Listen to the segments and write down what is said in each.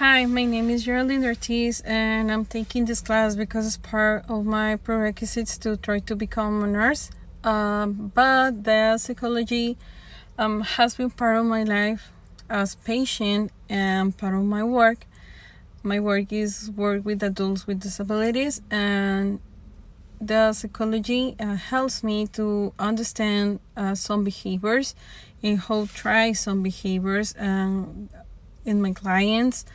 Hi, my name is Geraldine Ortiz, and I'm taking this class because it's part of my prerequisites to try to become a nurse. But the psychology has been part of my life as patient and part of my work. My work is work with adults with disabilities, and the psychology helps me to understand some behaviors and how to try some behaviors in my clients,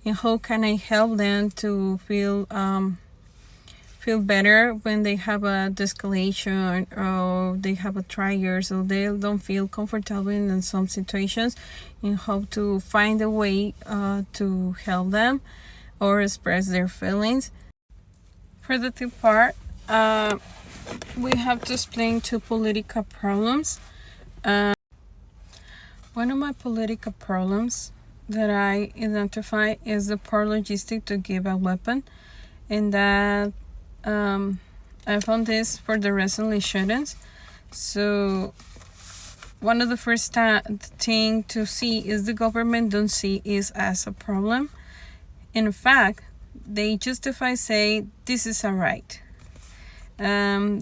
and how can I help them to feel better when they have a de-escalation or they have a trigger, so they don't feel comfortable in some situations, and how to find a way to help them or express their feelings. For the third part, we have to explain two political problems. One of my political problems that I identify is the poor logistic to give a weapon, and that I found this for the recently shootings. So one of the first thing to see is the government don't see it as a problem. In fact, they justify say this is a right. They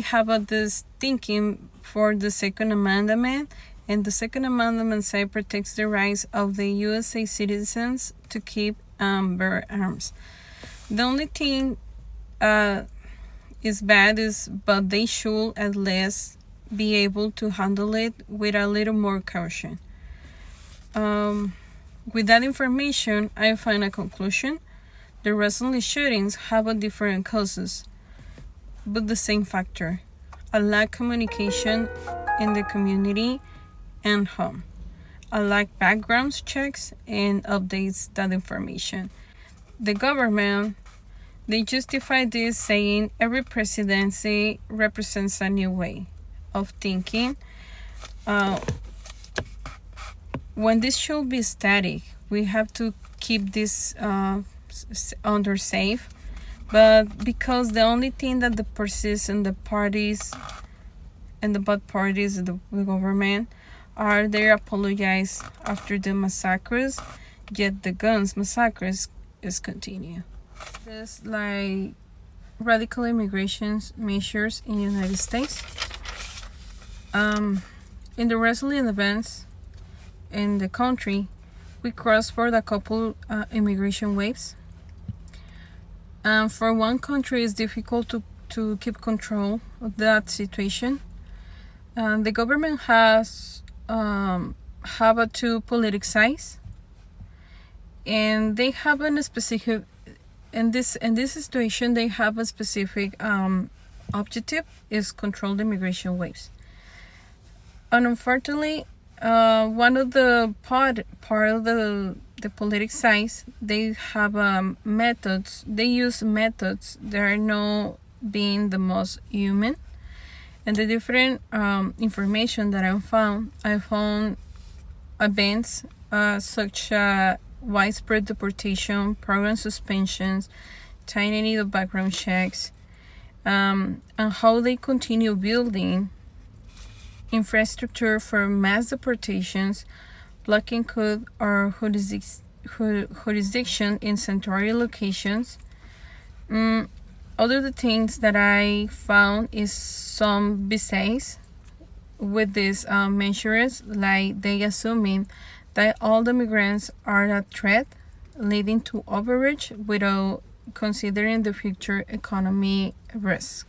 have this thinking for the Second Amendment, and the Second Amendment say protects the rights of the USA citizens to keep bear arms. The only thing is bad is, but they should at least be able to handle it with a little more caution. With that information, I find a conclusion. The recently shootings have a different causes, but the same factor: a lack of communication in the community and home. A lack background checks and updates that information. The government, they justify this saying every presidency represents a new way of thinking. When this should be static, we have to keep this under safe, but because the only thing that persists in the parties and the bad parties of the government are they apologize after the massacres, yet the guns massacres is continue. There's like radical immigration measures in the United States. In the recent events in the country, we crossed for a couple immigration waves. For one country, it's difficult to keep control of that situation. The government has have a two political sides, and they have a specific in this situation. They have a specific objective is control the immigration waves. And unfortunately, one of the part of the political sides, they have methods. They use methods that are not being the most human. And the different information that I found events such as widespread deportation, program suspensions, tightening of background checks, and how they continue building infrastructure for mass deportations, blocking code or jurisdiction in sanctuary locations. Other the things that I found is some biases with these measures, like they assuming that all the migrants are a threat, leading to overreach without considering the future economy risk.